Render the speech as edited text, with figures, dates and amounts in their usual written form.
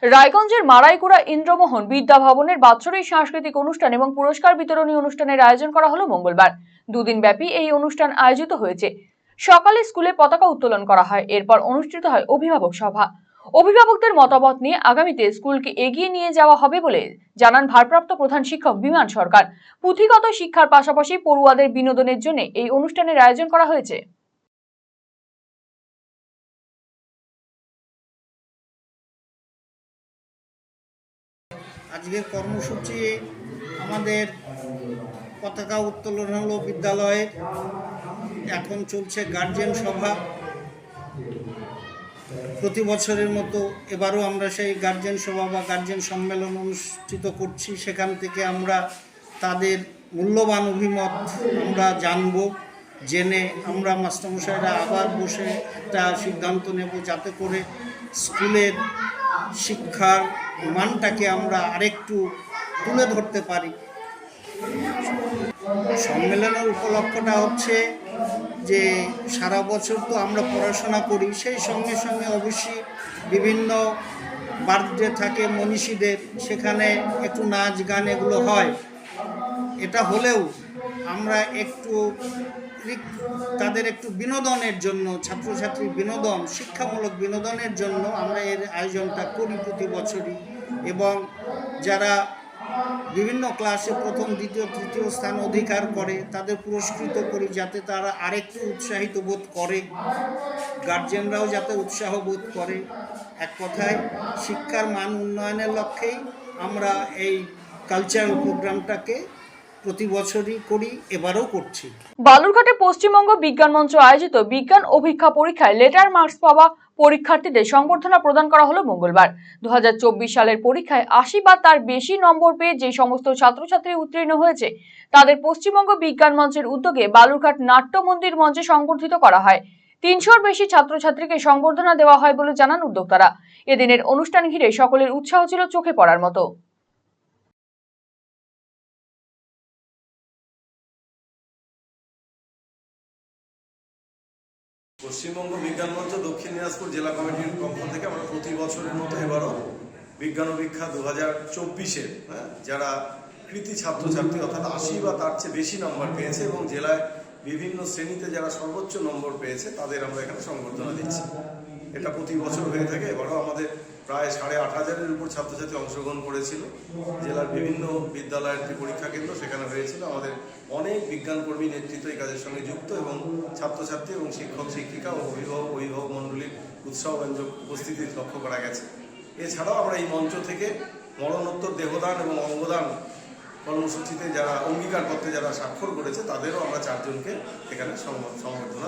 রায়গঞ্জের মারাইকুড়া ইন্দ্রমোহন বিদ্যা ভবনের বাৎসরিক সাংস্কৃতিক অনুষ্ঠান এবং পুরস্কার বিতরণী অনুষ্ঠানের আয়োজন করা হলো মঙ্গলবার। দুদিন ব্যাপী এই অনুষ্ঠান আয়োজিত হয়েছে। সকালে স্কুলে পতাকা উত্তোলন করা হয়, এরপর অনুষ্ঠিত হয় অভিভাবক সভা। অভিভাবকদের মতামত নিয়ে আগামীতে স্কুলকে এগিয়ে নিয়ে যাওয়া হবে বলে জানান ভারপ্রাপ্ত প্রধান শিক্ষক বিমান সরকার। পুঁথিগত শিক্ষার পাশাপাশি পড়ুয়াদের বিনোদনের জন্য এই অনুষ্ঠানের আয়োজন করা হয়েছে। আজকের কর্মসূচি আমাদের পতাকা উত্তোলন হলো বিদ্যালয়ে। এখন চলছে গার্জেন সভা। প্রতি বছরের মতো এবারও আমরা সেই গার্জেন সভা বা গার্জেন সম্মেলন অনুষ্ঠিত করছি। সেখান থেকে আমরা তাদের মূল্যবান অভিমত আমরা জানব, জেনে আমরা মাস্টারমশাইরা আবার বসে একটা সিদ্ধান্ত নেব যাতে করে স্কুলের শিক্ষার মানটাকে আমরা আরেকটু তুলে ধরতে পারি। সম্মেলনের উপলক্ষটা হচ্ছে যে সারা বছর তো আমরা পড়াশোনা করি, সেই সঙ্গে সঙ্গে অবশ্যই বিভিন্ন বার্থডে থাকে মনীষীদের, সেখানে একটু নাচ গান এগুলো হয়। এটা হলেও আমরা একটু তাদের একটু বিনোদনের জন্য, ছাত্রছাত্রীর বিনোদন, শিক্ষামূলক বিনোদনের জন্য আমরা এর আয়োজনটা করি প্রতি বছরই। এবং যারা বিভিন্ন ক্লাসে প্রথম, দ্বিতীয়, তৃতীয় স্থান অধিকার করে তাদের পুরস্কৃত করি, যাতে তারা আরেকটু উৎসাহিত বোধ করে, গার্জেনরাও যাতে উৎসাহ বোধ করে। এক কথায় শিক্ষার মান উন্নয়নের লক্ষ্যেই আমরা এই কালচারাল প্রোগ্রামটাকে প্রতি বছরই করি, এবারও করছি। বালুরঘাটে পশ্চিমবঙ্গ বিজ্ঞান মঞ্চ আয়োজিত বিজ্ঞান অভিক্ষা পরীক্ষায় লেটার মার্কস পাওয়া পরীক্ষার্থীদের সংবর্ধনা প্রদান করা হলো মঙ্গলবার। 2024 সালের পরীক্ষায় 80 বা তার বেশি নম্বর পেয়ে যে সমস্ত ছাত্রছাত্রী উত্তীর্ণ হয়েছে তাদের পশ্চিমবঙ্গ বিজ্ঞান মঞ্চের উদ্যোগে বালুরঘাট নাট্য মন্দির মঞ্চে সংবর্ধিত করা হয়। 300-র বেশি ছাত্রছাত্রীকে সংবর্ধনা দেওয়া হয় বলে জানান উদ্যোক্তারা। এদিনের অনুষ্ঠান ঘিরে সকলের উৎসাহ ছিল চোখে পড়ার মতো। পশ্চিমবঙ্গ বিজ্ঞান মঞ্চ দক্ষিণ দিনাজপুর জেলা কমিটির পক্ষ থেকে আমরা প্রতি বছরের মতো এবারও বিজ্ঞান অভিক্ষা 2024-এর যারা কৃতি ছাত্রছাত্রী অর্থাৎ 80 বা তার চেয়ে বেশি নম্বর পেয়েছে এবং জেলায় বিভিন্ন শ্রেণীতে যারা সর্বোচ্চ নম্বর পেয়েছে তাদের আমরা এখানে সংবর্ধনা দিচ্ছি। এটা প্রতি বছর হয়ে থাকে। এবারও আমাদের প্রায় 8,500-এর উপর ছাত্রছাত্রী অংশগ্রহণ করেছিল। জেলার বিভিন্ন বিদ্যালয়ের যে পরীক্ষা কেন্দ্র সেখানে হয়েছিল। আমাদের অনেক বিজ্ঞানকর্মী নেতৃত্ব এই কাজের সঙ্গে যুক্ত এবং ছাত্রছাত্রী এবং শিক্ষক শিক্ষিকা ও অভিভাবক মণ্ডলীর উৎসাহব্যঞ্জক উপস্থিতি লক্ষ্য করা গেছে। এছাড়াও আমরা এই মঞ্চ থেকে মরণোত্তর দেহদান এবং অঙ্গদান কর্মসূচিতে যারা অঙ্গীকারপত্রে যারা স্বাক্ষর করেছে তাদেরও আমরা 4 জনকে এখানে সংবর্ধনা